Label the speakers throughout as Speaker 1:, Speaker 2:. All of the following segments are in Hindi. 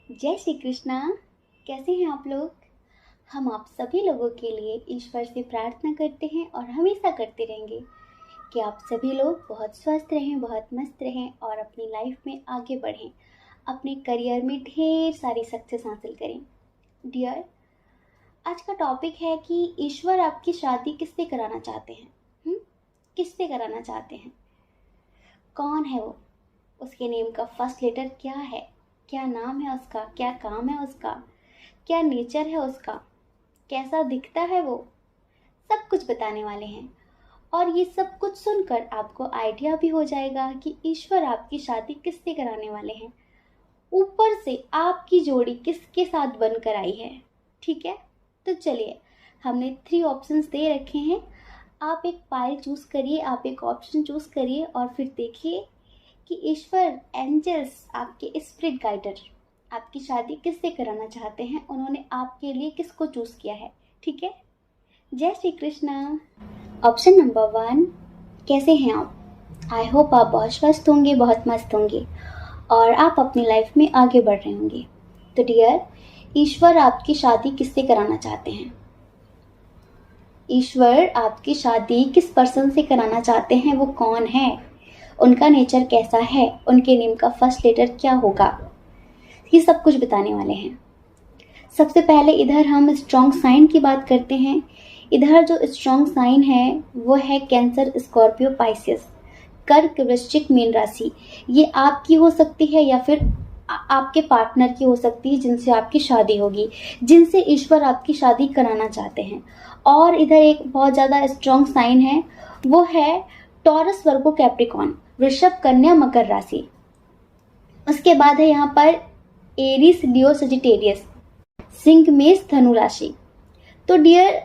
Speaker 1: जय श्री कृष्णा। कैसे हैं आप लोग? हम आप सभी लोगों के लिए ईश्वर से प्रार्थना करते हैं और हमेशा करते रहेंगे कि आप सभी लोग बहुत स्वस्थ रहें, बहुत मस्त रहें और अपनी लाइफ में आगे बढ़ें, अपने करियर में ढेर सारी सक्सेस हासिल करें। डियर, आज का टॉपिक है कि ईश्वर आपकी शादी किससे कराना चाहते हैं। किससे कराना चाहते हैं? कौन है वो? उसके नेम का फर्स्ट लेटर क्या है? क्या नाम है उसका? क्या काम है उसका? क्या नेचर है उसका? कैसा दिखता है वो? सब कुछ बताने वाले हैं। और ये सब कुछ सुनकर आपको आइडिया भी हो जाएगा कि ईश्वर आपकी शादी किससे कराने वाले हैं, ऊपर से आपकी जोड़ी किसके साथ बनकर आई है। ठीक है, तो चलिए, हमने 3 ऑप्शंस दे रखे हैं। आप एक पाइल चूज करिए, आप एक ऑप्शन चूज करिए और फिर देखिए कि ईश्वर, एंजल्स, आपके स्पिरिट गाइडर आपकी शादी किससे कराना चाहते हैं, उन्होंने आपके लिए किसको चूज किया है। ठीक है, जय श्री कृष्णा। ऑप्शन नंबर 1, कैसे हैं आप? आई होप आप बहुत स्वस्थ होंगे, बहुत मस्त होंगे और आप अपनी लाइफ में आगे बढ़ रहे होंगे। तो डियर, ईश्वर आपकी शादी किससे कराना चाहते हैं? ईश्वर आपकी शादी किस पर्सन से कराना चाहते हैं? वो कौन है? उनका नेचर कैसा है? उनके नेम का फर्स्ट लेटर क्या होगा? ये सब कुछ बताने वाले हैं। सबसे पहले इधर हम स्ट्रॉन्ग साइन की बात करते हैं। इधर जो स्ट्रॉन्ग साइन है वो है कैंसर, स्कॉर्पियो, पाइसेस, कर्क, वृश्चिक, मीन राशि। ये आपकी हो सकती है या फिर आपके पार्टनर की हो सकती है जिनसे आपकी शादी होगी, जिनसे ईश्वर आपकी शादी कराना चाहते हैं। और इधर एक बहुत ज़्यादा स्ट्रॉन्ग साइन है, वो है टॉरस, वर्गो, कैप्रिकॉन, वृषभ, कन्या, मकर राशि। उसके बाद है यहाँ पर एरीज, लियो, सजिटेरियस, सिंह, मेष, धनु राशि। तो डियर,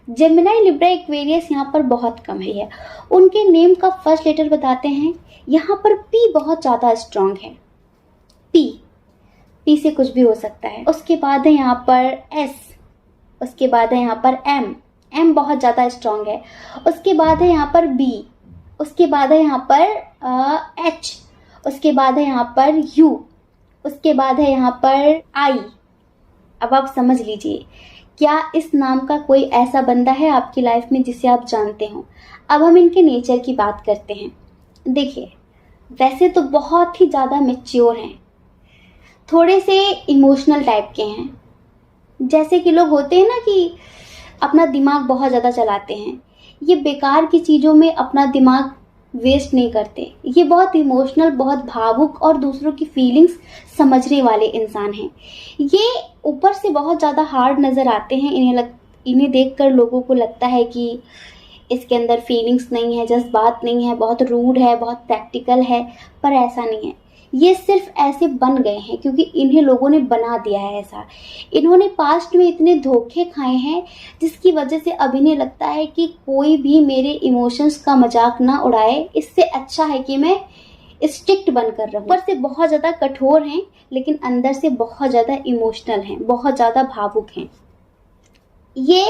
Speaker 1: जेमिनाई, लिब्रा, एक्वेरियस यहाँ पर बहुत कम है। उनके नेम का फर्स्ट लेटर बताते हैं। यहाँ पर पी बहुत ज़्यादा स्ट्रॉन्ग है। पी से कुछ भी हो सकता है। उसके बाद है यहाँ पर एस, उसके बाद है यहाँ पर एम बहुत ज़्यादा स्ट्रॉन्ग है। उसके बाद है यहाँ पर बी, उसके बाद है यहाँ पर एच, उसके बाद है यहाँ पर यू, उसके बाद है यहाँ पर आई। अब आप समझ लीजिए, क्या इस नाम का कोई ऐसा बंदा है आपकी लाइफ में जिसे आप जानते हो? अब हम इनके नेचर की बात करते हैं। देखिए, वैसे तो बहुत ही ज़्यादा मैच्योर हैं, थोड़े से इमोशनल टाइप के हैं। जैसे कि लोग होते हैं ना कि अपना दिमाग बहुत ज़्यादा चलाते हैं, ये बेकार की चीज़ों में अपना दिमाग वेस्ट नहीं करते। ये बहुत इमोशनल, बहुत भावुक और दूसरों की फीलिंग्स समझने वाले इंसान हैं। ये ऊपर से बहुत ज़्यादा हार्ड नज़र आते हैं। इन्हें देखकर लोगों को लगता है कि इसके अंदर फीलिंग्स नहीं है, जज्बात नहीं है, बहुत रूड है, बहुत प्रैक्टिकल है, पर ऐसा नहीं है। ये सिर्फ ऐसे बन गए हैं क्योंकि इन्हें लोगों ने बना दिया है ऐसा। इन्होंने पास्ट में इतने धोखे खाए हैं जिसकी वजह से अब इन्हें लगता है कि कोई भी मेरे इमोशंस का मजाक ना उड़ाए, इससे अच्छा है कि मैं स्ट्रिक्ट बनकर रहूं। ऊपर से बहुत ज़्यादा कठोर हैं लेकिन अंदर से बहुत ज़्यादा इमोशनल हैं, बहुत ज़्यादा भावुक हैं। ये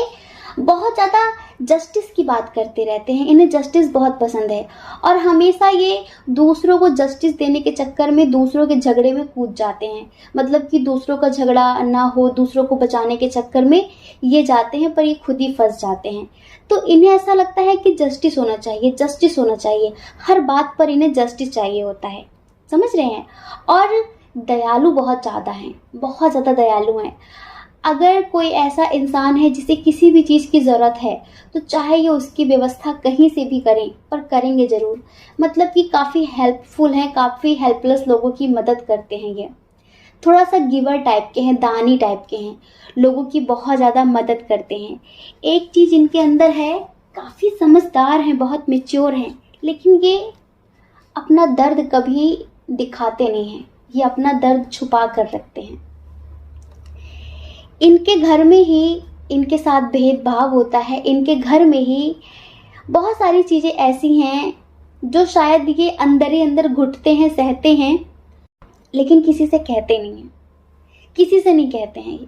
Speaker 1: बहुत ज़्यादा जस्टिस की बात करते रहते हैं, इन्हें जस्टिस बहुत पसंद है और हमेशा ये दूसरों को जस्टिस देने के चक्कर में दूसरों के झगड़े में कूद जाते हैं। मतलब कि दूसरों का झगड़ा ना हो, दूसरों को बचाने के चक्कर में ये जाते हैं, पर ये खुद ही फंस जाते हैं। तो इन्हें ऐसा लगता है कि जस्टिस होना चाहिए, जस्टिस होना चाहिए, हर बात पर इन्हें जस्टिस चाहिए होता है। समझ रहे हैं? और दयालु बहुत ज़्यादा हैं, बहुत ज़्यादा दयालु हैं। अगर कोई ऐसा इंसान है जिसे किसी भी चीज़ की ज़रूरत है तो चाहे ये उसकी व्यवस्था कहीं से भी करें, पर करेंगे ज़रूर। मतलब कि काफ़ी हेल्पफुल हैं, काफ़ी हेल्पलेस लोगों की मदद करते हैं। ये थोड़ा सा गिवर टाइप के हैं, दानी टाइप के हैं, लोगों की बहुत ज़्यादा मदद करते हैं। एक चीज़ इनके अंदर है, काफ़ी समझदार हैं, बहुत मैच्योर हैं, लेकिन ये अपना दर्द कभी दिखाते नहीं हैं। ये अपना दर्द छुपा कर रखते हैं। इनके घर में ही इनके साथ भेदभाव होता है। इनके घर में ही बहुत सारी चीज़ें ऐसी हैं जो शायद ये अंदर ही अंदर घुटते हैं, सहते हैं, लेकिन किसी से कहते नहीं हैं, किसी से नहीं कहते हैं।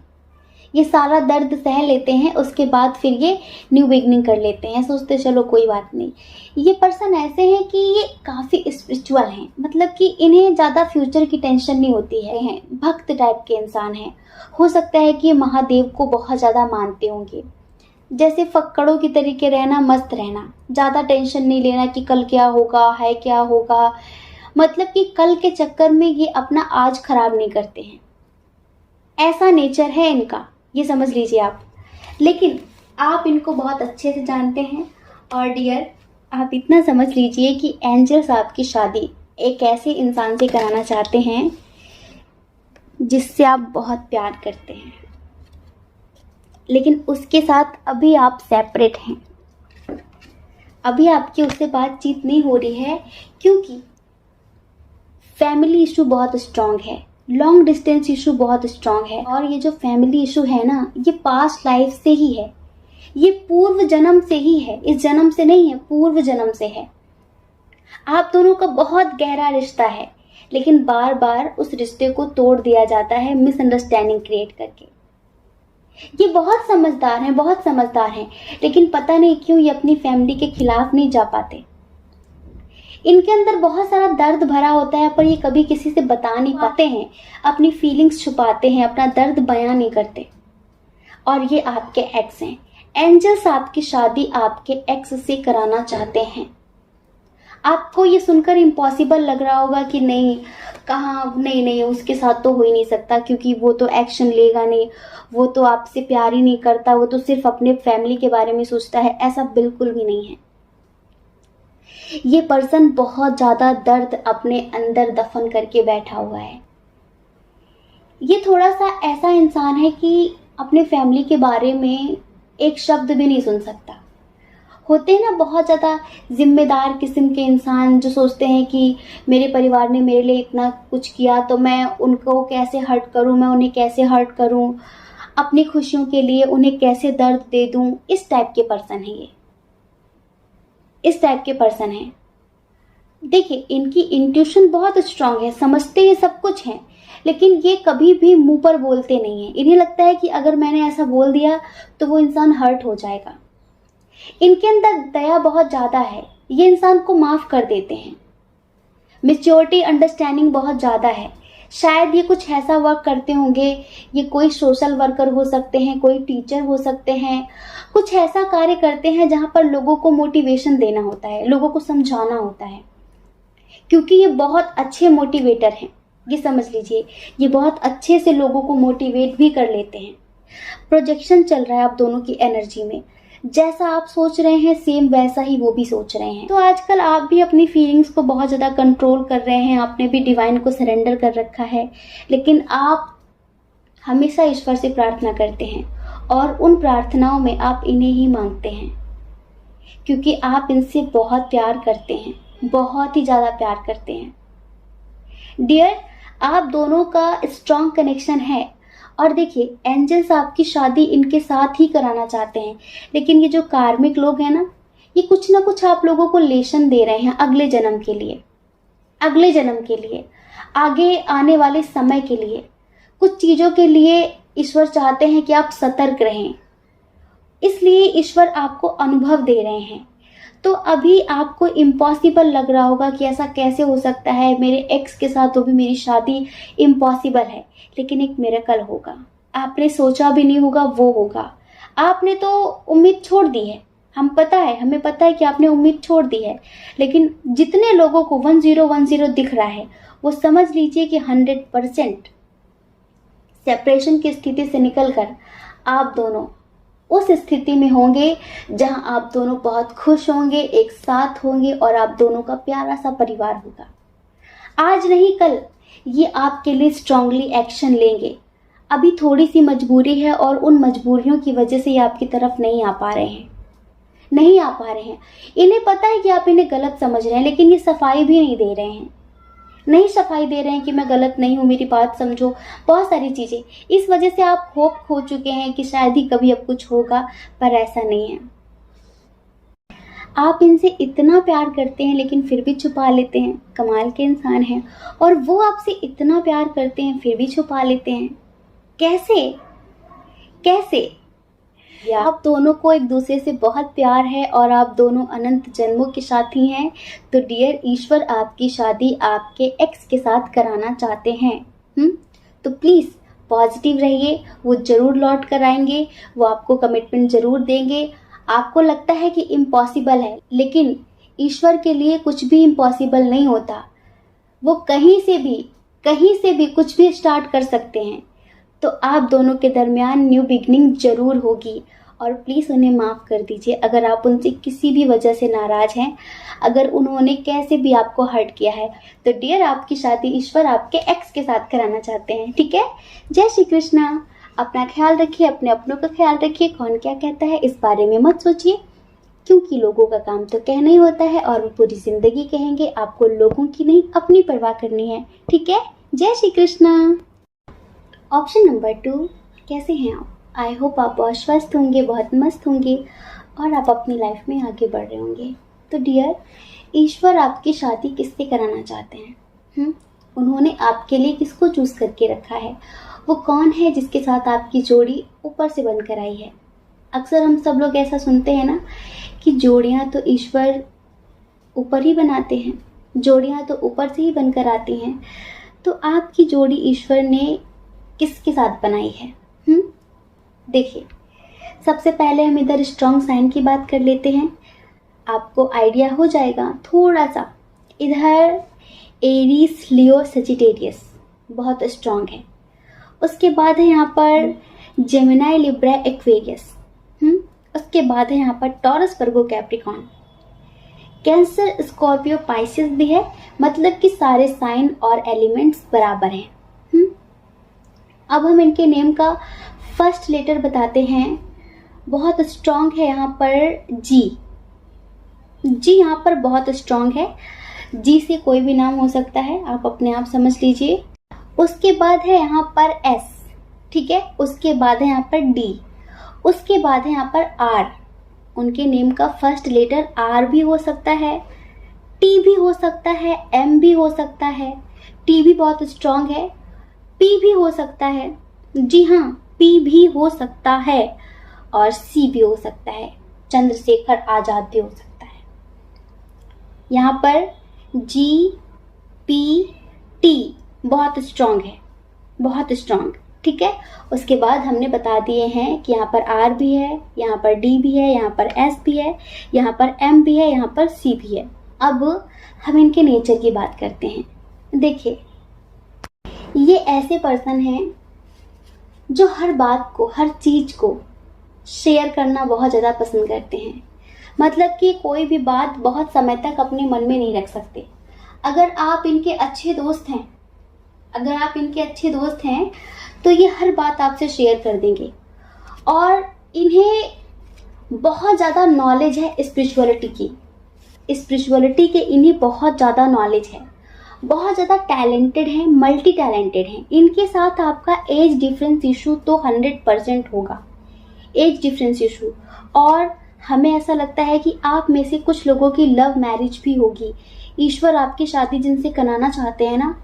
Speaker 1: ये सारा दर्द सह लेते हैं, उसके बाद फिर ये न्यू बिगनिंग कर लेते हैं, सोचते चलो कोई बात नहीं। ये पर्सन ऐसे हैं कि ये काफ़ी स्पिरिचुअल हैं, मतलब कि इन्हें ज़्यादा फ्यूचर की टेंशन नहीं होती है, भक्त टाइप के इंसान हैं। हो सकता है कि ये महादेव को बहुत ज़्यादा मानते होंगे, जैसे फक्कड़ों की तरीके रहना, मस्त रहना, ज़्यादा टेंशन नहीं लेना कि कल क्या होगा, है क्या होगा, मतलब कि कल के चक्कर में ये अपना आज खराब नहीं करते हैं, ऐसा नेचर है इनका, ये समझ लीजिए आप। लेकिन आप इनको बहुत अच्छे से जानते हैं। और डियर, आप इतना समझ लीजिए कि एंजल्स आपकी शादी एक ऐसे इंसान से कराना चाहते हैं जिससे आप बहुत प्यार करते हैं, लेकिन उसके साथ अभी आप सेपरेट हैं, अभी आपकी उससे बातचीत नहीं हो रही है क्योंकि फैमिली इशू बहुत स्ट्रांग है, लॉन्ग डिस्टेंस इशू बहुत स्ट्रांग है। और ये जो फैमिली इशू है ना, ये पास्ट लाइफ से ही है, ये पूर्व जन्म से ही है, इस जन्म से नहीं है, पूर्व जन्म से है। आप दोनों का बहुत गहरा रिश्ता है, लेकिन बार बार उस रिश्ते को तोड़ दिया जाता है मिसअंडरस्टैंडिंग क्रिएट करके। ये बहुत समझदार हैं, बहुत समझदार हैं, लेकिन पता नहीं क्यों ये अपनी फैमिली के खिलाफ नहीं जा पाते। इनके अंदर बहुत सारा दर्द भरा होता है, पर ये कभी किसी से बता नहीं पाते हैं, अपनी फीलिंग्स छुपाते हैं, अपना दर्द बयां नहीं करते। और ये आपके एक्स हैं। एंजल्स आपकी शादी आपके एक्स से कराना चाहते हैं। आपको ये सुनकर इम्पॉसिबल लग रहा होगा कि नहीं, कहाँ, नहीं नहीं, उसके साथ तो हो ही नहीं सकता, क्योंकि वो तो एक्शन लेगा नहीं, वो तो आपसे प्यार ही नहीं करता, वो तो सिर्फ अपने फैमिली के बारे में सोचता है। ऐसा बिल्कुल भी नहीं है। ये पर्सन बहुत ज्यादा दर्द अपने अंदर दफन करके बैठा हुआ है। ये थोड़ा सा ऐसा इंसान है कि अपने फैमिली के बारे में एक शब्द भी नहीं सुन सकता। होते हैं ना बहुत ज़्यादा जिम्मेदार किस्म के इंसान जो सोचते हैं कि मेरे परिवार ने मेरे लिए इतना कुछ किया तो मैं उनको कैसे हर्ट करूं, मैं उन्हें कैसे हर्ट करूं, अपनी खुशियों के लिए उन्हें कैसे दर्द दे दूं। इस टाइप के पर्सन है ये, इस टाइप के पर्सन है। देखिए, इनकी इंट्यूशन बहुत स्ट्रांग है, समझते ये सब कुछ है, लेकिन ये कभी भी मुंह पर बोलते नहीं है। इन्हें लगता है कि अगर मैंने ऐसा बोल दिया तो वो इंसान हर्ट हो जाएगा। इनके अंदर दया बहुत ज्यादा है, ये इंसान को माफ कर देते हैं। मैच्योरिटी, अंडरस्टैंडिंग बहुत ज्यादा है। शायद ये कुछ ऐसा वर्क करते होंगे, ये कोई सोशल वर्कर हो सकते हैं, कोई टीचर हो सकते हैं, कुछ ऐसा कार्य करते हैं जहां पर लोगों को मोटिवेशन देना होता है, लोगों को समझाना होता है, क्योंकि ये बहुत अच्छे मोटिवेटर हैं। ये समझ लीजिए, ये बहुत अच्छे से लोगों को मोटिवेट भी कर लेते हैं। प्रोजेक्शन चल रहा है आप दोनों की एनर्जी में, जैसा आप सोच रहे हैं सेम वैसा ही वो भी सोच रहे हैं। तो आजकल आप भी अपनी फीलिंग्स को बहुत ज़्यादा कंट्रोल कर रहे हैं, आपने भी डिवाइन को सरेंडर कर रखा है, लेकिन आप हमेशा ईश्वर से प्रार्थना करते हैं और उन प्रार्थनाओं में आप इन्हें ही मांगते हैं, क्योंकि आप इनसे बहुत प्यार करते हैं, बहुत ही ज़्यादा प्यार करते हैं। डियर, आप दोनों का स्ट्रॉन्ग कनेक्शन है। और देखिए, एंजल्स आपकी शादी इनके साथ ही कराना चाहते हैं, लेकिन ये जो कार्मिक लोग हैं ना, ये कुछ ना कुछ आप लोगों को लेशन दे रहे हैं अगले जन्म के लिए, अगले जन्म के लिए, आगे आने वाले समय के लिए। कुछ चीज़ों के लिए ईश्वर चाहते हैं कि आप सतर्क रहें, इसलिए ईश्वर आपको अनुभव दे रहे हैं। तो अभी आपको इम्पॉसिबल लग रहा होगा कि ऐसा कैसे हो सकता है, मेरे एक्स के साथ तो भी मेरी शादी इम्पॉसिबल है, लेकिन एक मिरेकल होगा। आपने सोचा भी नहीं होगा वो होगा। आपने तो उम्मीद छोड़ दी है, हमें पता है कि आपने उम्मीद छोड़ दी है, लेकिन जितने लोगों को 1010 दिख रहा है, वो समझ लीजिए कि 100% सेपरेशन की स्थिति से निकलकर आप दोनों उस स्थिति में होंगे जहां आप दोनों बहुत खुश होंगे, एक साथ होंगे और आप दोनों का प्यारा सा परिवार होगा। आज नहीं कल ये आपके लिए स्ट्रांगली एक्शन लेंगे। अभी थोड़ी सी मजबूरी है और उन मजबूरियों की वजह से ये आपकी तरफ नहीं आ पा रहे हैं, नहीं आ पा रहे हैं। इन्हें पता है कि आप इन्हें गलत समझ रहे हैं, लेकिन ये सफाई भी नहीं दे रहे हैं, नहीं सफाई दे रहे हैं कि मैं गलत नहीं हूँ, मेरी बात समझो, बहुत सारी चीज़ें। इस वजह से आप होप खो चुके हैं कि शायद ही कभी अब कुछ होगा, पर ऐसा नहीं है। आप इनसे इतना प्यार करते हैं लेकिन फिर भी छुपा लेते हैं, कमाल के इंसान हैं। और वो आपसे इतना प्यार करते हैं फिर भी छुपा लेते हैं, कैसे? कैसे? आप दोनों को एक दूसरे से बहुत प्यार है और आप दोनों अनंत जन्मों के साथी हैं। तो डियर, ईश्वर आपकी शादी आपके एक्स के साथ कराना चाहते हैं। तो प्लीज़ पॉजिटिव रहिए, वो ज़रूर लौट कर आएंगे, वो आपको कमिटमेंट ज़रूर देंगे। आपको लगता है कि इम्पॉसिबल है, लेकिन ईश्वर के लिए कुछ भी इम्पॉसिबल नहीं होता। वो कहीं से भी कुछ भी स्टार्ट कर सकते हैं। तो आप दोनों के दरमियान न्यू बिगनिंग ज़रूर होगी और प्लीज़ उन्हें माफ़ कर दीजिए अगर आप उनसे किसी भी वजह से नाराज़ हैं, अगर उन्होंने कैसे भी आपको हर्ट किया है। तो डियर, आपकी शादी ईश्वर आपके एक्स के साथ कराना चाहते हैं, ठीक है? जय श्री कृष्णा। अपना ख्याल रखिए, अपने अपनों का ख्याल रखिए। कौन क्या कहता है इस बारे में मत सोचिए, क्योंकि लोगों का काम तो कहना ही होता है और वो पूरी ज़िंदगी कहेंगे। आपको लोगों की नहीं, अपनी परवाह करनी है, ठीक है? जय श्री कृष्णा। ऑप्शन नंबर 2, कैसे हैं आप? आई होप आप बहुत स्वस्थ होंगे, बहुत मस्त होंगे और आप अपनी लाइफ में आगे बढ़ रहे होंगे। तो डियर, ईश्वर आपकी शादी किससे कराना चाहते हैं? उन्होंने आपके लिए किसको चूज़ करके रखा है? वो कौन है जिसके साथ आपकी जोड़ी ऊपर से बनकर आई है? अक्सर हम सब लोग ऐसा सुनते हैं ना कि जोड़ियाँ तो ईश्वर ऊपर ही बनाते हैं, जोड़ियाँ तो ऊपर से ही बनकर आती हैं। तो आपकी जोड़ी ईश्वर ने किसके साथ बनाई है? देखिए, सबसे पहले हम इधर स्ट्रॉन्ग साइन की बात कर लेते हैं, आपको आइडिया हो जाएगा थोड़ा सा। इधर एरीज, लियो, सजिटेरियस बहुत स्ट्रॉन्ग है। उसके बाद है यहाँ पर जेमिनाई, लिब्रा, एक्वेरियस। उसके बाद है यहाँ पर टॉरस, वर्गो, कैप्रिकॉर्न। कैंसर, स्कॉर्पियो, पाइसेस भी है, मतलब कि सारे साइन और एलिमेंट्स बराबर हैं। अब हम इनके नेम का फर्स्ट लेटर बताते हैं। बहुत स्ट्रॉन्ग है यहाँ पर जी यहाँ पर बहुत स्ट्रॉन्ग है। जी से कोई भी नाम हो सकता है, आप अपने आप समझ लीजिए। उसके बाद है यहाँ पर एस, ठीक है? उसके बाद है यहाँ पर डी, उसके बाद है यहाँ पर आर। उनके नेम का फर्स्ट लेटर आर भी हो सकता है, टी भी हो सकता है, एम भी हो सकता है। टी भी बहुत स्ट्रॉन्ग है, पी भी हो सकता है, जी हाँ, पी भी हो सकता है और सी भी हो सकता है, चंद्रशेखर आजाद भी हो सकता है। यहाँ पर जी, पी, टी बहुत स्ट्रॉन्ग है, बहुत स्ट्रॉन्ग, ठीक है? उसके बाद हमने बता दिए हैं कि यहाँ पर आर भी है, यहाँ पर डी भी है, यहाँ पर एस भी है, यहाँ पर एम भी है, यहाँ पर सी भी है। अब हम इनके नेचर की बात करते हैं। देखिए, ये ऐसे पर्सन हैं जो हर बात को, हर चीज़ को शेयर करना बहुत ज़्यादा पसंद करते हैं। मतलब कि कोई भी बात बहुत समय तक अपने मन में नहीं रख सकते। अगर आप इनके अच्छे दोस्त हैं, तो ये हर बात आपसे शेयर कर देंगे। और इन्हें बहुत ज़्यादा नॉलेज है स्पिरिचुअलिटी के इन्हें बहुत ज़्यादा नॉलेज है, बहुत ज़्यादा टैलेंटेड हैं, मल्टी टैलेंटेड हैं। इनके साथ आपका एज डिफरेंस इशू तो 100% होगा, एज डिफरेंस इशू। और हमें ऐसा लगता है कि आप में से कुछ लोगों की लव मैरिज भी होगी। ईश्वर आपकी शादी जिनसे कराना चाहते हैं ना,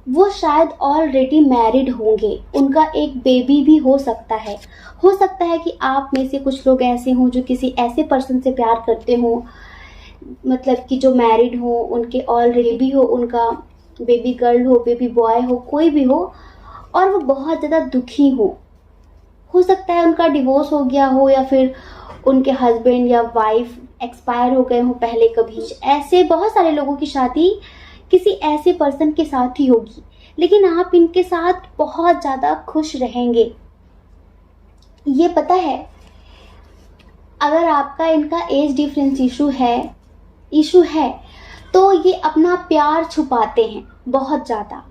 Speaker 1: वो शायद ऑलरेडी मैरिड होंगे, उनका एक बेबी भी हो सकता है। हो सकता है कि आप में से कुछ लोग ऐसे हों जो किसी ऐसे पर्सन से प्यार करते हों, मतलब कि जो मैरिड हो, उनके ऑलरेडी हो, उनका बेबी गर्ल हो, बेबी बॉय हो, कोई भी हो, और वो बहुत ज़्यादा दुखी हो सकता है उनका डिवोर्स हो गया हो, या फिर उनके हस्बैंड या वाइफ एक्सपायर हो गए हो पहले कभी। ऐसे बहुत सारे लोगों की शादी किसी ऐसे पर्सन के साथ ही होगी, लेकिन आप इनके साथ बहुत ज़्यादा खुश रहेंगे। ये पता है, अगर आपका इनका एज डिफरेंस इशू है तो ये अपना प्यार छुपाते हैं, बहुत ज़्यादा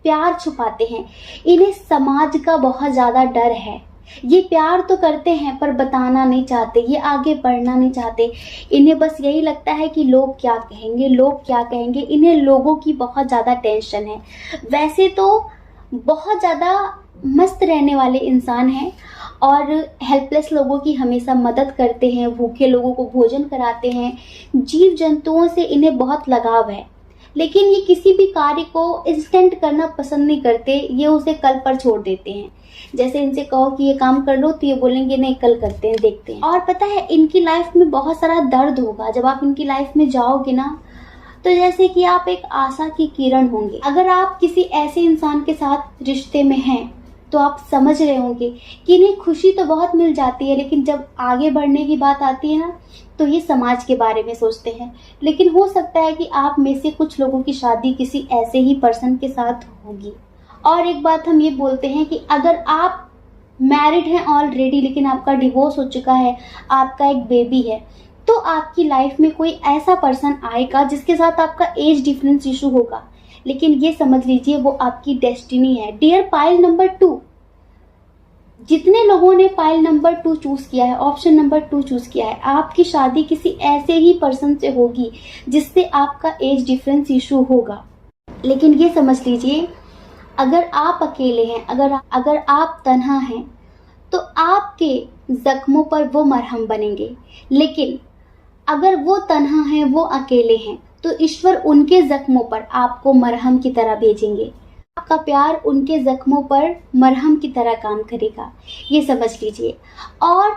Speaker 1: प्यार छुपाते हैं। इन्हें समाज का बहुत ज़्यादा डर है। ये प्यार तो करते हैं पर बताना नहीं चाहते, ये आगे बढ़ना नहीं चाहते। इन्हें बस यही लगता है कि लोग क्या कहेंगे। इन्हें लोगों की बहुत ज़्यादा टेंशन है। वैसे तो बहुत ज़्यादा मस्त रहने वाले इंसान हैं और हेल्पलेस लोगों की हमेशा मदद करते हैं, भूखे लोगों को भोजन कराते हैं। जीव जंतुओं से इन्हें बहुत लगाव है, लेकिन ये किसी भी कार्य को इंस्टेंट करना पसंद नहीं करते, ये उसे कल पर छोड़ देते हैं। जैसे इनसे कहो कि ये काम कर लो तो ये बोलेंगे नहीं कल करते हैं, देखते हैं। और पता है इनकी लाइफ में बहुत सारा दर्द होगा। जब आप इनकी लाइफ में जाओगे ना तो जैसे कि आप एक आशा की किरण होंगे। अगर आप किसी ऐसे इंसान के साथ रिश्ते में हैं तो आप समझ रहे होंगे कि इन्हें खुशी तो बहुत मिल जाती है, लेकिन जब आगे बढ़ने की बात आती है ना तो ये समाज के बारे में सोचते हैं। लेकिन हो सकता है कि आप में से कुछ लोगों की शादी किसी ऐसे ही पर्सन के साथ होगी। और एक बात हम ये बोलते हैं कि अगर आप मैरिड हैं ऑलरेडी लेकिन आपका डिवोर्स हो चुका है, आपका एक बेबी है, तो आपकी लाइफ में कोई ऐसा पर्सन आएगा जिसके साथ आपका एज डिफरेंस इशू होगा। लेकिन ये समझ लीजिए वो आपकी डेस्टिनी है। डियर पाइल नंबर 2, जितने लोगों ने पाइल नंबर 2 चूज किया है, ऑप्शन नंबर 2 चूज किया है, आपकी शादी किसी ऐसे ही पर्सन से होगी जिससे आपका एज डिफरेंस इशू होगा। लेकिन ये समझ लीजिए अगर आप अकेले हैं, अगर आप तन्हा हैं तो आपके जख्मों पर वो मरहम बनेंगे। लेकिन अगर वो तन्हा हैं, वो अकेले हैं, तो ईश्वर उनके जख्मों पर आपको मरहम की तरह भेजेंगे। आपका प्यार उनके जख्मों पर मरहम की तरह काम करेगा, ये समझ लीजिए। और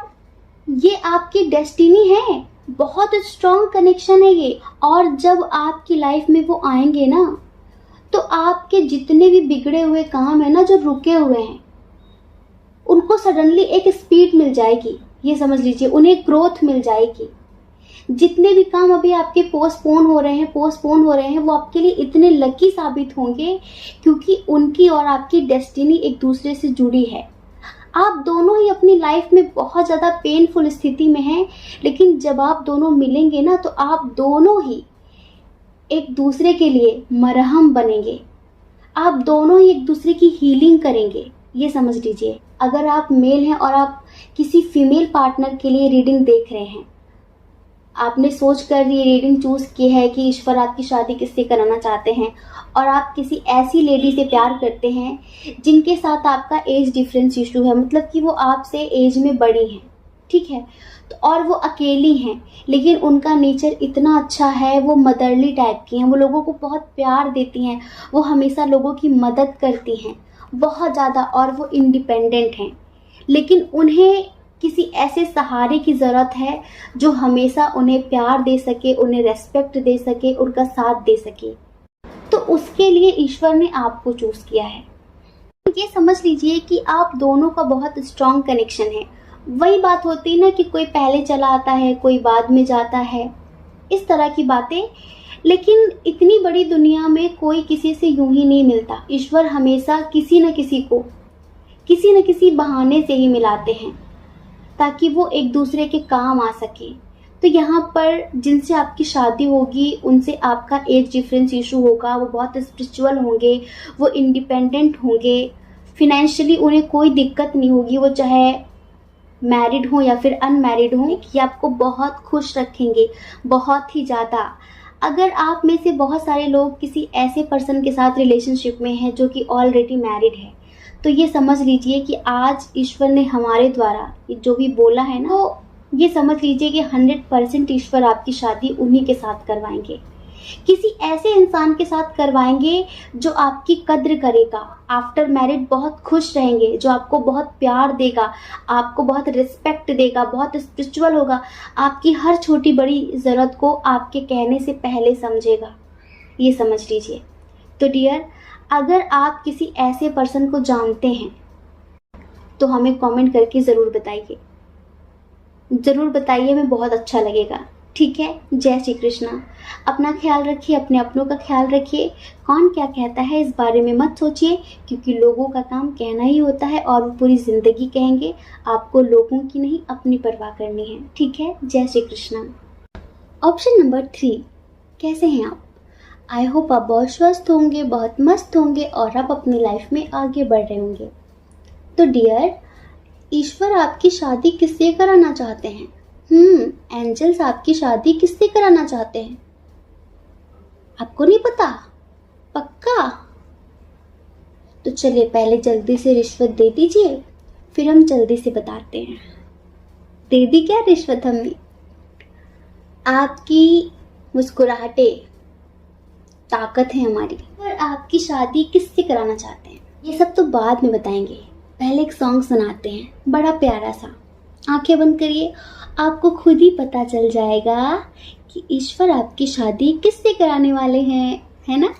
Speaker 1: ये आपकी डेस्टिनी है, बहुत स्ट्रॉन्ग कनेक्शन है ये। और जब आपकी लाइफ में वो आएंगे ना तो आपके जितने भी बिगड़े हुए काम है ना, जो रुके हुए हैं, उनको सडनली एक स्पीड मिल जाएगी, ये समझ लीजिए। उन्हें ग्रोथ मिल जाएगी। जितने भी काम अभी आपके पोस्टपोन हो रहे हैं वो आपके लिए इतने लकी साबित होंगे क्योंकि उनकी और आपकी डेस्टिनी एक दूसरे से जुड़ी है। आप दोनों ही अपनी लाइफ में बहुत ज़्यादा पेनफुल स्थिति में हैं, लेकिन जब आप दोनों मिलेंगे ना तो आप दोनों ही एक दूसरे के लिए मरहम बनेंगे। आप दोनों ही एक दूसरे की हीलिंग करेंगे, ये समझ लीजिए। अगर आप मेल हैं और आप किसी फीमेल पार्टनर के लिए रीडिंग देख रहे हैं, आपने सोच कर ये रीडिंग चूज की है कि ईश्वर आपकी शादी किससे कराना चाहते हैं और आप किसी ऐसी लेडी से प्यार करते हैं जिनके साथ आपका एज डिफरेंस इशू है, मतलब कि वो आपसे एज में बड़ी हैं, ठीक है, तो और वो अकेली हैं, लेकिन उनका नेचर इतना अच्छा है, वो मदरली टाइप की हैं, वो लोगों को बहुत प्यार देती हैं, वो हमेशा लोगों की मदद करती हैं बहुत ज़्यादा, और वो इंडिपेंडेंट हैं। लेकिन उन्हें किसी ऐसे सहारे की ज़रूरत है जो हमेशा उन्हें प्यार दे सके, उन्हें रेस्पेक्ट दे सके, उनका साथ दे सके। तो उसके लिए ईश्वर ने आपको चूज़ किया है। ये समझ लीजिए कि आप दोनों का बहुत स्ट्रॉन्ग कनेक्शन है। वही बात होती है ना कि कोई पहले चला आता है, कोई बाद में जाता है, इस तरह की बातें। लेकिन इतनी बड़ी दुनिया में कोई किसी से यूं ही नहीं मिलता। ईश्वर हमेशा किसी न किसी को किसी न किसी बहाने से ही मिलाते हैं ताकि वो एक दूसरे के काम आ सके। तो यहाँ पर जिनसे आपकी शादी होगी उनसे आपका एज डिफरेंस इशू होगा, वो बहुत स्पिरिचुअल होंगे, वो इंडिपेंडेंट होंगे, फिनेंशियली उन्हें कोई दिक्कत नहीं होगी, वो चाहे मैरिड हो या फिर अनमैरिड हो, ये आपको बहुत खुश रखेंगे, बहुत ही ज़्यादा। अगर आप में से बहुत सारे लोग किसी ऐसे पर्सन के साथ रिलेशनशिप में हैं जो कि ऑलरेडी मैरिड है, तो ये समझ लीजिए कि आज ईश्वर ने हमारे द्वारा जो भी बोला है ना, तो ये समझ लीजिए कि 100% ईश्वर आपकी शादी उन्हीं के साथ करवाएंगे, किसी ऐसे इंसान के साथ करवाएंगे जो आपकी कद्र करेगा, आफ्टर मैरिड बहुत खुश रहेंगे, जो आपको बहुत प्यार देगा, आपको बहुत रिस्पेक्ट देगा, बहुत स्पिरिचुअल होगा, आपकी हर छोटी बड़ी ज़रूरत को आपके कहने से पहले समझेगा, ये समझ लीजिए। तो डियर, अगर आप किसी ऐसे पर्सन को जानते हैं तो हमें कमेंट करके ज़रूर बताइए, हमें बहुत अच्छा लगेगा, ठीक है। जय श्री कृष्णा। अपना ख्याल रखिए, अपने अपनों का ख्याल रखिए। कौन क्या कहता है इस बारे में मत सोचिए, क्योंकि लोगों का काम कहना ही होता है और वो पूरी ज़िंदगी कहेंगे। आपको लोगों की नहीं अपनी परवाह करनी है, ठीक है। जय श्री कृष्णा। ऑप्शन नंबर 3, कैसे हैं आप? आई होप आप बहुत स्वस्थ होंगे, बहुत मस्त होंगे और आप अपनी लाइफ में आगे बढ़ रहे होंगे। तो डियर, ईश्वर आपकी शादी किससे कराना चाहते हैं? एंजल्स आपकी शादी किससे कराना चाहते हैं? आपको नहीं पता? पक्का? तो चलिए पहले जल्दी से रिश्वत दे दीजिए, फिर हम जल्दी से बताते हैं। दे दी क्या रिश्वत हमने? आपकी मुस्कुराहटें, ताकत है हमारी। और आपकी शादी किससे कराना चाहते हैं ये सब तो बाद में बताएंगे, पहले एक सॉन्ग सुनाते हैं बड़ा प्यारा सा। आंखें बंद करिए, आपको खुद ही पता चल जाएगा कि ईश्वर आपकी शादी किससे कराने वाले हैं, है ना।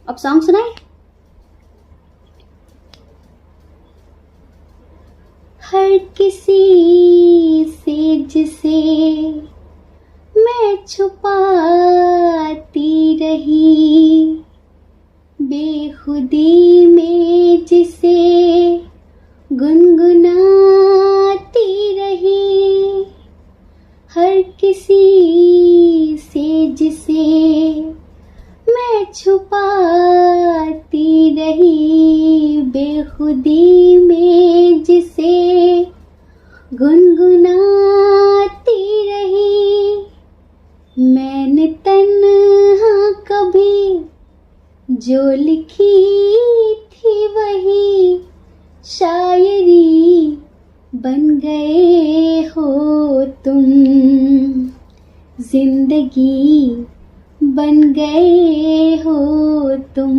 Speaker 1: अब सॉन्ग सुनाए। हर किसी से जिसे मैं छुपाती रही, बेखुदी में जिसे गुनगुनाती रही, हर किसी से जिसे मैं छुपाती रही, बेखुदी में जिसे गुनगुनाती रही, मैंने तन्हा कभी जो लिखी थी वही शायरी बन गए हो तुम, जिंदगी बन गए हो तुम,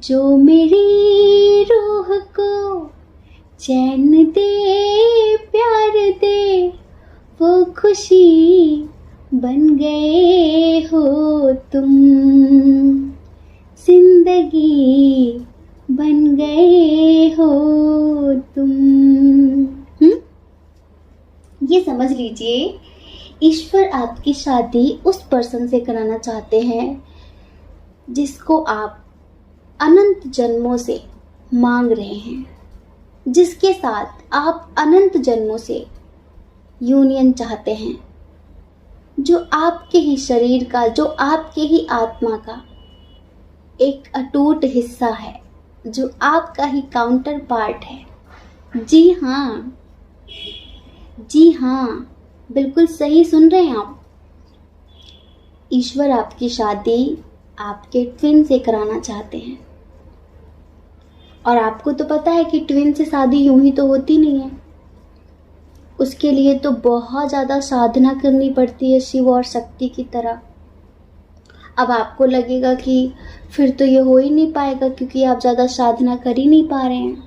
Speaker 1: जो मेरी रूह को चैन दे प्यार दे, वो खुशी बन गए हो तुम, जिंदगी बन गए हो तुम। ये समझ लीजिए, ईश्वर आपकी शादी उस पर्सन से कराना चाहते हैं जिसको आप अनंत जन्मों से मांग रहे हैं, जिसके साथ आप अनंत जन्मों से यूनियन चाहते हैं, जो आपके ही शरीर का, जो आपके ही आत्मा का एक अटूट हिस्सा है, जो आपका ही काउंटर पार्ट है। जी हाँ, जी हाँ, बिल्कुल सही सुन रहे हैं आप। ईश्वर आपकी शादी आपके ट्विन से कराना चाहते हैं। और आपको तो पता है कि ट्विन से शादी यूं ही तो होती नहीं है, उसके लिए तो बहुत ज़्यादा साधना करनी पड़ती है शिव और शक्ति की तरह। अब आपको लगेगा कि फिर तो ये हो ही नहीं पाएगा क्योंकि आप ज़्यादा साधना कर ही नहीं पा रहे हैं।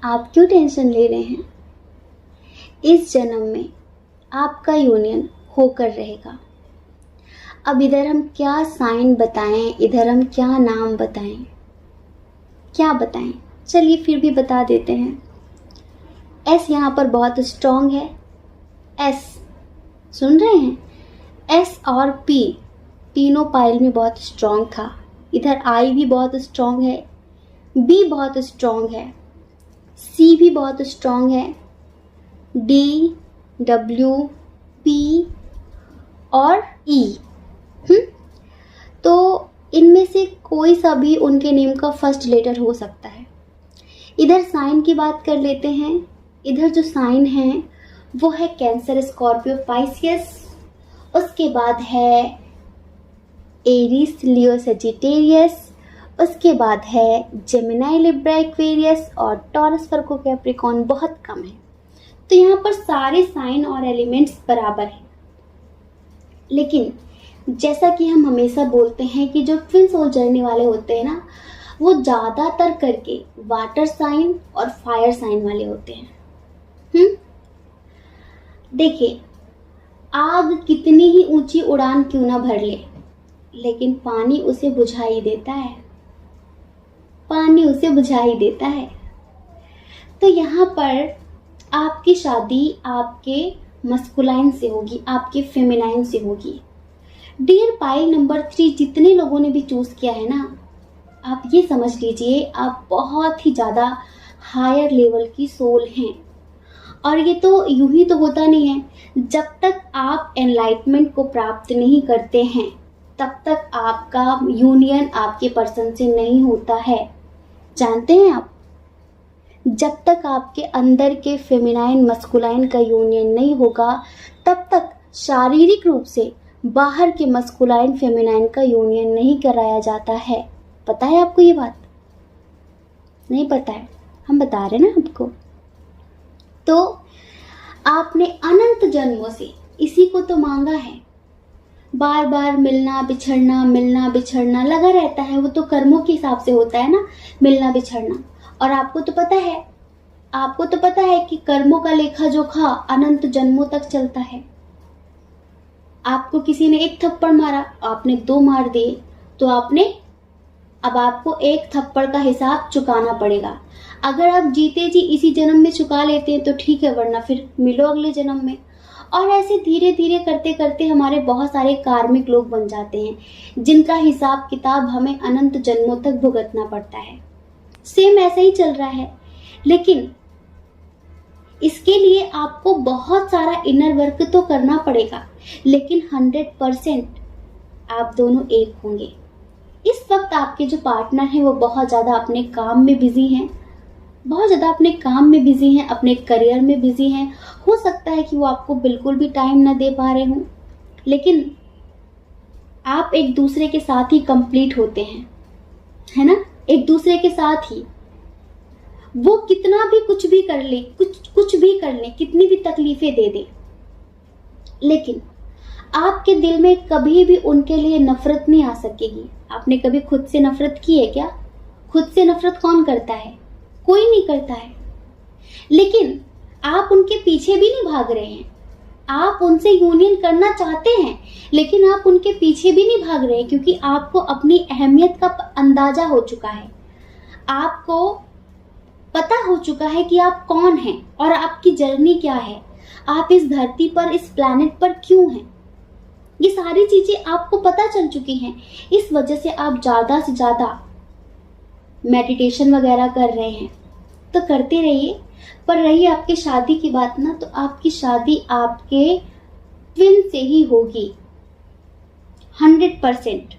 Speaker 1: आप क्यों टेंशन ले रहे हैं? इस जन्म में आपका यूनियन होकर रहेगा। अब इधर हम क्या साइन बताएं, इधर हम क्या नाम बताएं, क्या बताएं? चलिए फिर भी बता देते हैं। एस यहाँ पर बहुत स्ट्रॉन्ग है। एस सुन रहे हैं? एस और पी तीनों पायल में बहुत स्ट्रॉन्ग था। इधर आई भी बहुत स्ट्रॉन्ग है, बी बहुत स्ट्रॉन्ग है, सी भी बहुत स्ट्रॉन्ग है, डी, डब्ल्यू, पी और ई। तो इनमें से कोई सा भी उनके नेम का फर्स्ट लेटर हो सकता है। इधर साइन की बात कर लेते हैं। इधर जो साइन है वो है कैंसर, स्कॉर्पियो, पाइसियस। उसके बाद है एरीज, लियो, सजिटेरियस। उसके बाद है जेमिनाई, लिब्रा, एक्वेरियस और टॉरस, वर्गो, कैप्रिकॉर्न बहुत कम है। तो यहाँ पर सारे साइन और एलिमेंट्स बराबर हैं। लेकिन जैसा कि हम हमेशा बोलते हैं कि जो ट्विन सोल जर्नी वाले होते हैं ना, वो ज़्यादातर करके वाटर साइन और फायर साइन वाले होते हैं। देखिए, आग कितनी ही ऊंची उड़ान क्यों ना भर ले, लेकिन पानी उसे बुझा ही देता है, पानी उसे बुझा ही देता है। तो यहाँ पर आपकी शादी आपके मस्कुलाइन से होगी, आपके फेमिनाइन से होगी। डियर पाइल नंबर 3 जितने लोगों ने भी चूज किया है ना, आप ये समझ लीजिए आप बहुत ही ज़्यादा हायर लेवल की सोल हैं। और ये तो यूं ही तो होता नहीं है, जब तक आप एनलाइटमेंट को प्राप्त नहीं करते हैं तब तक आपका यूनियन आपके पर्सन से नहीं होता है। जानते हैं आप, जब तक आपके अंदर के फेमिनाइन मस्कुलाइन का यूनियन नहीं होगा तब तक शारीरिक रूप से बाहर के मस्कुलाइन फेमिनाइन का यूनियन नहीं कराया जाता है। पता है आपको ये बात? नहीं पता है, हम बता रहे हैं ना आपको। तो आपने अनंत जन्मों से इसी को तो मांगा है। बार बार मिलना बिछड़ना लगा रहता है। वो तो कर्मों के हिसाब से होता है ना, मिलना बिछड़ना। और आपको तो पता है कि कर्मों का लेखा जोखा अनंत जन्मों तक चलता है। आपको किसी ने एक थप्पड़ मारा, आपने 2 मार दिए, तो अब आपको एक थप्पड़ का हिसाब चुकाना पड़ेगा। अगर आप जीते जी इसी जन्म में चुका लेते हैं तो ठीक है, वरना फिर मिलो अगले जन्म में। और ऐसे धीरे धीरे करते करते हमारे बहुत सारे कार्मिक लोग बन जाते हैं, जिनका हिसाब किताब हमें अनंत जन्मों तक भुगतना पड़ता है। सेम ऐसा ही चल रहा है, लेकिन इसके लिए आपको बहुत सारा इनर वर्क तो करना पड़ेगा, लेकिन 100% आप दोनों एक होंगे। इस वक्त आपके जो पार्टनर हैं वो बहुत ज़्यादा अपने काम में बिजी हैं, अपने करियर में बिजी हैं। हो सकता है कि वो आपको बिल्कुल भी टाइम ना दे पा रहे हों, लेकिन आप एक दूसरे के साथ ही कंप्लीट होते हैं, है ना। एक दूसरे के साथ ही वो कितना भी कुछ भी कर ले, कितनी भी तकलीफें दे दे, लेकिन आपके दिल में कभी भी उनके लिए नफरत नहीं आ सकेगी। आपने कभी खुद से नफरत की है क्या? खुद से नफरत कौन करता है? कोई नहीं करता है। लेकिन आप उनके पीछे भी नहीं भाग रहे हैं। आप उनसे यूनियन करना चाहते हैं, लेकिन आप उनके पीछे भी नहीं भाग रहे हैं, क्योंकि आपको अपनी अहमियत का अंदाजा हो चुका है। आपको पता हो चुका है कि आप कौन हैं और आपकी जर्नी क्या है, आप इस धरती पर, इस प्लैनेट पर क्यों हैं। ये सारी चीजें आपको पता चल चुकी हैं। इस वजह से आप ज्यादा से ज्यादा मेडिटेशन वगैरह कर रहे हैं, तो करते रहिए। पर रही आपकी शादी की बात ना, तो आपकी शादी आपके ट्विन से ही होगी 100%।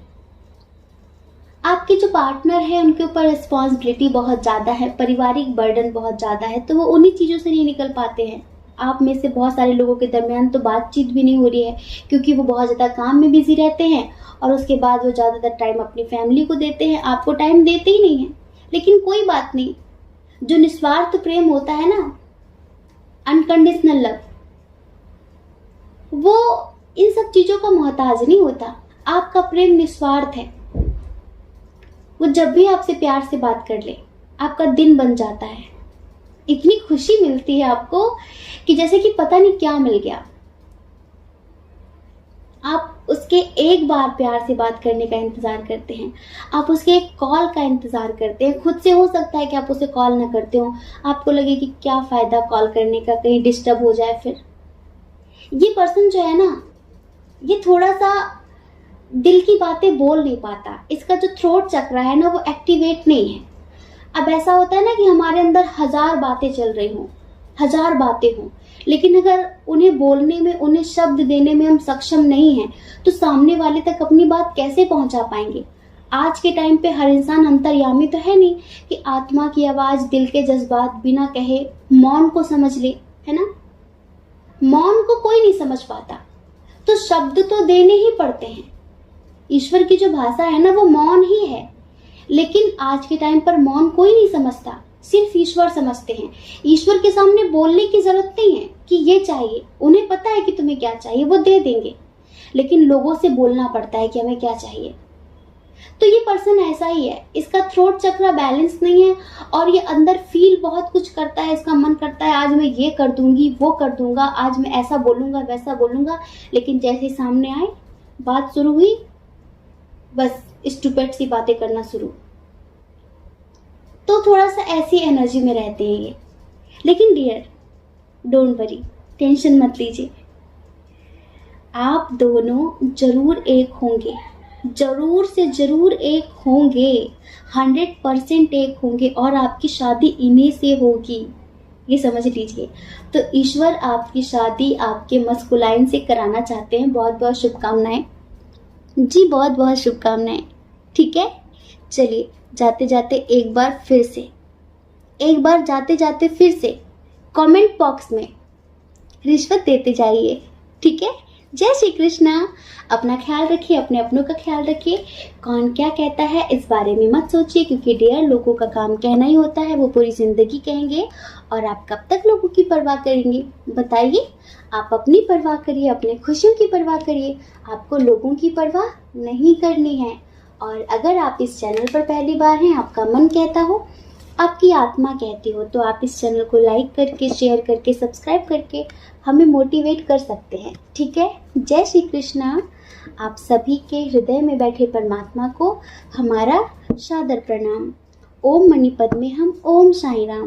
Speaker 1: आपके जो पार्टनर है उनके ऊपर रिस्पॉन्सिबिलिटी बहुत ज़्यादा है, पारिवारिक बर्डन बहुत ज़्यादा है, तो वो उन्हीं चीज़ों से नहीं निकल पाते हैं। आप में से बहुत सारे लोगों के दरमियान तो बातचीत भी नहीं हो रही है, क्योंकि वो बहुत ज़्यादा काम में बिजी रहते हैं और उसके बाद वो ज़्यादातर टाइम अपनी फैमिली को देते हैं, आपको टाइम देते ही नहीं है। लेकिन कोई बात नहीं, जो निस्वार्थ प्रेम होता है ना, अनकंडीशनल लव, वो इन सब चीज़ों का मोहताज नहीं होता। आपका प्रेम निस्वार्थ है। वो जब भी आपसे प्यार से बात कर ले, आपका दिन बन जाता है। इतनी खुशी मिलती है आपको कि जैसे कि पता नहीं क्या मिल गया। आप उसके एक बार प्यार से बात करने का इंतजार करते हैं, आप उसके एक कॉल का इंतजार करते हैं। खुद से हो सकता है कि आप उसे कॉल ना करते हो, आपको लगे कि क्या फायदा कॉल करने का, कहीं डिस्टर्ब हो जाए। फिर ये पर्सन जो है ना, ये थोड़ा सा दिल की बातें बोल नहीं पाता। इसका जो थ्रोट चक्र है ना, वो एक्टिवेट नहीं है। अब ऐसा होता है ना कि हमारे अंदर 1000 बातें चल रही हों, 1000 बातें हों, लेकिन अगर उन्हें बोलने में, उन्हें शब्द देने में हम सक्षम नहीं हैं, तो सामने वाले तक अपनी बात कैसे पहुंचा पाएंगे। आज के टाइम पे हर इंसान अंतर्यामी तो है नहीं कि आत्मा की आवाज, दिल के जज्बात बिना कहे मौन को समझ ले, है ना। मौन को कोई नहीं समझ पाता, तो शब्द तो देने ही पड़ते हैं। ईश्वर की जो भाषा है ना, वो मौन ही है। लेकिन आज के टाइम पर मौन कोई नहीं समझता, सिर्फ ईश्वर समझते हैं। ईश्वर के सामने बोलने की जरूरत नहीं है कि ये चाहिए, उन्हें पता है कि तुम्हें क्या चाहिए, वो दे देंगे। लेकिन लोगों से बोलना पड़ता है कि हमें क्या चाहिए। तो ये पर्सन ऐसा ही है, इसका थ्रोट चक्र बैलेंस नहीं है और ये अंदर फील बहुत कुछ करता है। इसका मन करता है आज मैं ये कर दूंगी, वो कर दूंगा, आज मैं ऐसा बोलूंगा, वैसा बोलूंगा। लेकिन जैसे सामने आए, बात शुरू हुई, बस स्टूपिड सी बातें करना शुरू। तो थोड़ा सा ऐसी एनर्जी में रहते हैं ये। लेकिन डियर, डोंट वरी, टेंशन मत लीजिए, आप दोनों जरूर एक होंगे, जरूर से जरूर एक होंगे, 100% एक होंगे, और आपकी शादी इन्हीं से होगी, ये समझ लीजिए। तो ईश्वर आपकी शादी आपके मस्कुलाइन से कराना चाहते हैं। बहुत बहुत शुभकामनाएं जी, बहुत बहुत शुभकामनाएं। ठीक है, चलिए जाते जाते एक बार फिर से कमेंट बॉक्स में रिश्वत देते जाइए। ठीक है, जय श्री कृष्णा। अपना ख्याल रखिए, अपने अपनों का ख्याल रखिए। कौन क्या कहता है इस बारे में मत सोचिए, क्योंकि डियर लोगों का काम कहना ही होता है, वो पूरी जिंदगी कहेंगे। और आप कब तक लोगों की परवाह करेंगे बताइए। आप अपनी परवाह करिए, अपने खुशियों की परवाह करिए। आपको लोगों की परवाह नहीं करनी है। और अगर आप इस चैनल पर पहली बार हैं, आपका मन कहता हो, आपकी आत्मा कहती हो, तो आप इस चैनल को लाइक करके, शेयर करके, सब्सक्राइब करके हमें मोटिवेट कर सकते हैं। ठीक है। जय श्री कृष्णा। आप सभी के हृदय में बैठे परमात्मा को हमारा सादर प्रणाम। ओम मणिपद्मे हम, ओम साईं राम।